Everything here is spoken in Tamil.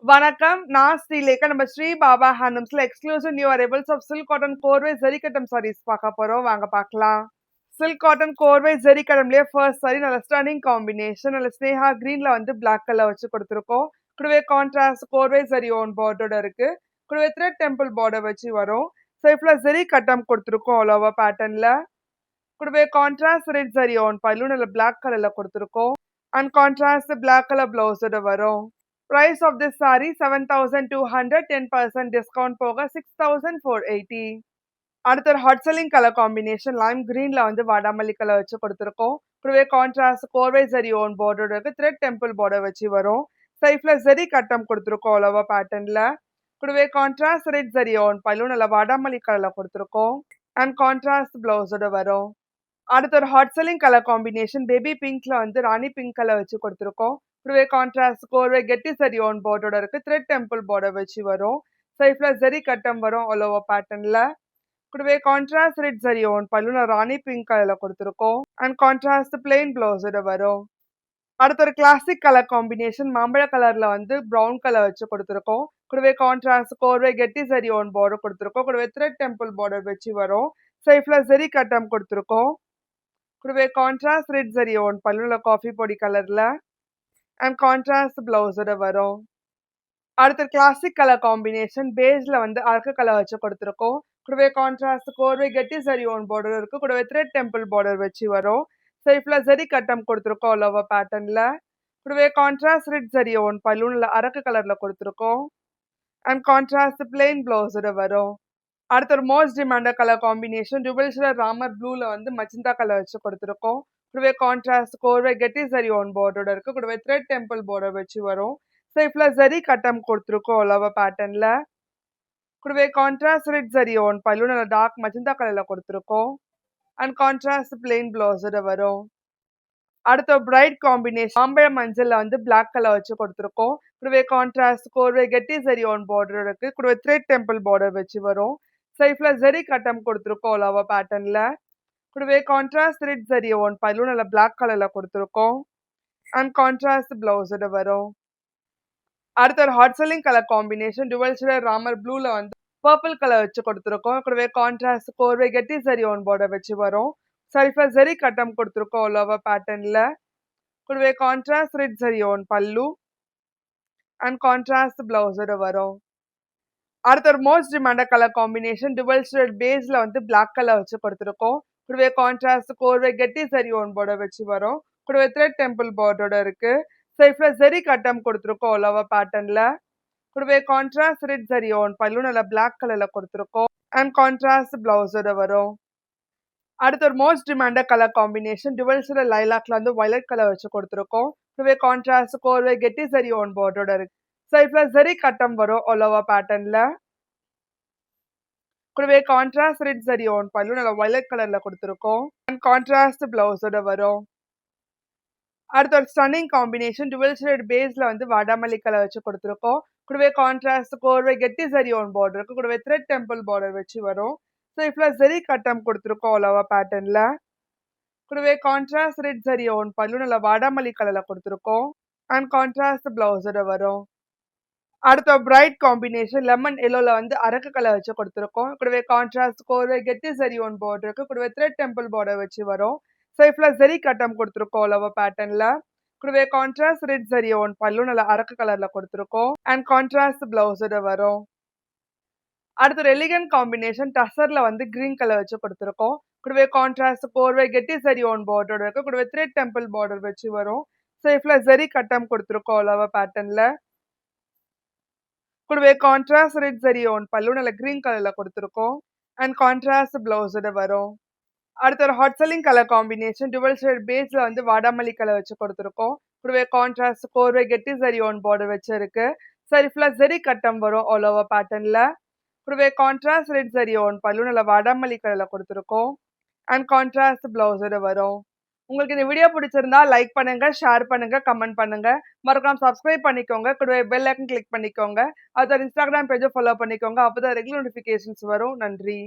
வணக்கம். நான் ஸ்ரீலேகா. நம்ம ஸ்ரீ பாபா ஹேண்ட்லூம்ஸ்ல exclusive new arrivals of silk cotton கோர்வை ஜரி கட்டம் சாரீஸ் பார்க்க போறோம். வாங்க பார்க்கலாம். சில்க் காட்டன் கோர்வை ஜரி கட்டம்லயே ஃபர்ஸ்ட் சாரி நல்ல ஸ்டன்னிங் காம்பினேஷன். நல்ல ஸ்னேஹா கிரீன்ல வந்து பிளாக் கலர் வச்சு கொடுத்துருக்கோம். கூடவே கான்ட்ராஸ்ட் கோர்வை ஜரி ஓன் பார்டரோட இருக்கு. கூடவே த்ரெட் டெம்பிள் பார்டர் வச்சு வரும். சைஃப்ல ஜரி கட்டம் கொடுத்துருக்கோம் ஆல் ஓவர் பேட்டர்ன்ல. கூடவே கான்ட்ராஸ்ட் ரெட் ஜரி ஓன் பல்லு நல்ல பிளாக் கலர்ல கொடுத்துருக்கோம். அண்ட் கான்ட்ராஸ்ட் பிளாக் கலர் பிளவுஸோட வரும். Price of this saree 7,200, 10% discount போக 6,480. அடுத்த ஒரு hot selling colour combination lime கிரீன்ல வந்து வாடாமல்லி கலர் வச்சு கொடுத்துருக்கோம். கூடவே கான்ட்ராஸ்ட் கோர்வை ஜரி ஓன் பார்டர் இருக்கு. த்ரெட் டெம்பிள் பார்டர் வச்சு வரும். சைஃப்ல ஜரி கட்டம் கொடுத்துருக்கோம் ஆல் ஓவர் பேட்டர்ன்ல. கூடவே கான்ட்ராஸ்ட் ரெட் ஜரி ஓன் பல்லு நல்ல வாடாமல்லி கலர்ல கொடுத்துருக்கோம். அண்ட் கான்ட்ராஸ்ட் பிளவுஸோட வரும். அடுத்த ஒரு hot selling colour combination baby பிங்க்ல வந்து ராணி பிங்க் கலர் வச்சு கொடுத்துருக்கோம். கூடவே கான்ட்ராஸ்ட் கோர்வை கெட்டி சரி ஓன் பார்டரோட இருக்கு. த்ரெட் டெம்பிள் பார்டர் வச்சு வரும். சைஃப்ல ஜரி கட்டம் வரும் ஆல் ஓவர் பேட்டர்ன்ல. கூடவே கான்ட்ராஸ்ட் ரெட் ஜரி ஓன் பல்லு ராணி பிங்க் கலர்ல கொடுத்துருக்கோம். அண்ட் கான்ட்ராஸ்ட் பிளெயின் பிளவுஸோட வரும். அடுத்த ஒரு கிளாசிக் கலர் காம்பினேஷன் மாம்பழ கலர்ல வந்து ப்ரௌன் கலர் வச்சு கொடுத்துருக்கோம். கூடவே கான்ட்ராஸ்ட் கோர்வை கெட்டி சரி ஓன் பார்டர் கொடுத்துருக்கோம். கூடவே த்ரெட் டெம்பிள் பார்டர் வச்சு வரும். சைஃப்ல ஜரி கட்டம் கொடுத்துருக்கோம். கூடவே கான்ட்ராஸ்ட் ரெட் ஜரி ஓன் பல்லுல காஃபி பொடி கலர்ல. அண்ட் கான்ட்ராஸ்ட் பிளவுஸோட வரும். அடுத்த கிளாசிக் கலர் காம்பினேஷன் பேஸ்ல வந்து அரக்கு கலர் வச்சு கொடுத்துருக்கோம். கூடவே கான்ட்ராஸ்ட் கோர்வை கெட்டி ஜரி ஓன் பார்டர் இருக்கு. கூடவே த்ரெட் டெம்பிள் பார்டர் வச்சு வரும். சைஃப்ல ஜரி கட்டம் கொடுத்துருக்கோம் ஆல் ஓவர் பேட்டர்ன்ல. கூடவே கான்ட்ராஸ்ட் ரெட் ஜரி ஓன் பல்லுல அரக்கு கலர்ல கொடுத்துருக்கோம். அண்ட் கான்ட்ராஸ்ட் பிளெயின் பிளவுஸோட வரும். அடுத்த ஒரு most demanded colour combination dual shade Ramar ப்ளூல வந்து மஜந்தா கலர் வச்சு கொடுத்துருக்கோம். கூடவே கான்ட்ராஸ்ட் கோர்வை கெட்டி ஜரி ஓன் பார்டரோட இருக்கு. கூடவே த்ரெட் டெம்பிள் பார்டர் வச்சு வரும். சைஃப்ல ஜரி கட்டம் கொடுத்துருக்கோம் ஆல் ஓவர் பேட்டர்ன்ல. கூடவே கான்ட்ராஸ்ட் ரெட் ஜரி ஓன் பல்லு நல்ல டார்க் மஜந்தா கலர்ல கொடுத்துருக்கோம். அண்ட் கான்ட்ராஸ்ட் பிளெயின் பிளவுஸோட வரும். அடுத்த பிரைட் காம்பினேஷன் மாம்பழ மஞ்சள்ல வந்து பிளாக் கலர் வச்சு கொடுத்துருக்கோம். கூடவே கான்ட்ராஸ்ட் கோர்வை கெட்டி ஜரி ஓன் பார்டர் இருக்கு. கூடவே த்ரெட் டெம்பிள் பார்டர் வச்சு வரும். சைஃப்ல ஜரி கட்டம் கொடுத்துருக்கோம் ஆல் ஓவர் பேட்டர்ன்ல. கூடவே கான்ட்ராஸ்ட் ரெட் ஜரி ஓன் பல்லு நல்ல பிளாக் கலர்ல கொடுத்துருக்கோம். அண்ட் கான்ட்ராஸ்ட் பிளவுஸோட வரும். அடுத்த ஒரு hot selling colour combination dual shade Ramar ப்ளூல வந்து பர்பிள் கலர் வச்சு கொடுத்துருக்கோம். கூடவே கான்ட்ராஸ்ட் கோர்வை கெட்டி ஜரி ஓன் பார்டர் வச்சு வரும். சைஃப்ல ஜரி கட்டம் கொடுத்துருக்கோம் ஆல் ஓவர் பேட்டர்ன்ல. கூடவே contrast red zari on pallu. And contrast பிளவுஸோட வரும். அடுத்த ஒரு most demanded colour combination dual shade பேஸ்ல வந்து பிளாக் கலர் வச்சு கொடுத்துருக்கோம். கூடவே கான்ட்ராஸ்ட் கோர்வை கெட்டி ஜரி ஓன் பார்டர் வச்சு வரும். கூடவே த்ரெட் டெம்பிள் பார்டரோட இருக்கு. சைஃப்ல ஜரி கட்டம் கொடுத்துருக்கோம் ஆல் ஓவர் பேட்டர்ன்ல. கூடவே கான்ட்ராஸ்ட் ரெட் ஜரி ஓன் பல்லு நல்ல பிளாக் கலர்ல கொடுத்துருக்கோம். அண்ட் கான்ட்ராஸ்ட் பிளவுஸோட வரும். அடுத்த ஒரு most demanded colour combination dual shade லைலாக்ல வந்து வயலட் கலர் வச்சு கொடுத்துருக்கோம். கூடவே கான்ட்ராஸ்ட் கோர்வை கெட்டி ஜரி ஓன் பார்டரோட இருக்கு. சைஃப்ல ஜரி கட்டம் வரும் ஆல் ஓவர் பேட்டர்ன்ல. கூடவே கான்ட்ராஸ்ட் ரெட் ஜரி ஓன் பல்லு நல்ல வயலட் கலர்ல கொடுத்துருக்கோம். அண்ட் கான்ட்ராஸ்ட் பிளவுஸோட வரும். அடுத்த ஒரு ஸ்டன்னிங் காம்பினேஷன் டுவெல் ஷேட் பேஸ்ல வந்து வாடாமல்லி கலர் வச்சு கொடுத்துருக்கோம். கூடவே கான்ட்ராஸ்ட் கோர்வை கெட்டி ஜரி ஓன் பார்டர் இருக்கு. கூடவே த்ரெட் டெம்பிள் பார்டர் வச்சு வரும். சைஃப்ல ஜரி கட்டம் கொடுத்துருக்கோம் ஆல் ஓவர் பேட்டர்ன்ல. கூடவே கான்ட்ராஸ்ட் ரெட் ஜரி ஓன் பல்லு நல்ல வாடாமல்லி கலர்ல கொடுத்துருக்கோம். அண்ட் கான்ட்ராஸ்ட் பிளவுஸோட வரும். அடுத்த பிரைட் காம்பினேஷன் லெமன் எல்லோல வந்து அரக்கு கலர் வச்சு கொடுத்துருக்கோம். கூடவே கான்ட்ராஸ்ட் கோர்வை கெட்டி ஜரி ஓன் பார்டர் இருக்கு. கூடவே த்ரெட் டெம்பிள் பார்டர் வச்சு வரும். சைஃப்ல ஜரி கட்டம் கொடுத்துருக்கோம் ஆல் ஓவர் பேட்டர்ன்ல. கூடவே கான்ட்ராஸ்ட் ரெட் ஜரி ஓன் பல்லு நல்ல அரக்கு கலர்ல கொடுத்துருக்கோம். அண்ட் கான்ட்ராஸ்ட் பிளவுஸோட வரும். அடுத்த ஒரு எலிகன்ட் காம்பினேஷன் டசர்ல வந்து கிரீன் கலர் வச்சு கொடுத்துருக்கோம். கூடவே கான்ட்ராஸ்ட் கோர்வை கெட்டி ஜரி ஓன் பார்டர் இருக்கு. கூடவே த்ரெட் டெம்பிள் பார்டர் வச்சு வரும். சைஃப்ல ஜரி கட்டம் கொடுத்துருக்கோம் ஆல் ஓவர் பேட்டர்ன்ல. கூடவே கான்ட்ராஸ்ட் ரெட் ஜரி ஓன் பல்லு நல்ல கிரீன் கலர்ல கொடுத்துருக்கோம். அண்ட் கான்ட்ராஸ்ட் பிளவுஸோட வரும். அடுத்த ஒரு hot selling colour combination dual shade பேஸ்ல வந்து வாடாமல்லி கலர் வச்சு கொடுத்துருக்கோம். கூடவே கான்ட்ராஸ்ட் கோர்வை கெட்டி ஜரி ஓன் பார்டர் வச்சு இருக்கு. சைஃப்ல ஜரி கட்டம் வரும் ஆல் ஓவர் பேட்டர்ன்ல. கூடவே கான்ட்ராஸ்ட் ரெட் ஜரி ஓன் பல்லு நல்ல வாடாமல்லி கலர்ல கொடுத்துருக்கோம். அண்ட் கான்ட்ராஸ்ட் பிளவுஸோட வரும். உங்களுக்கு இந்த வீடியோ பிடிச்சிருந்தா லைக் பண்ணுங்க, ஷேர் பண்ணுங்க, கமெண்ட் பண்ணுங்க. மறக்காம சப்ஸ்கிரைப் பண்ணிக்கோங்க. கூடவே பெல் ஐக்கன் கிளிக் பண்ணிக்கோங்க. அதோட இன்ஸ்டாகிராம் பேஜை ஃபாலோ பண்ணிக்கோங்க. அப்பதான் ரெகுலர் நோட்டிஃபிகேஷன்ஸ் வரும். நன்றி.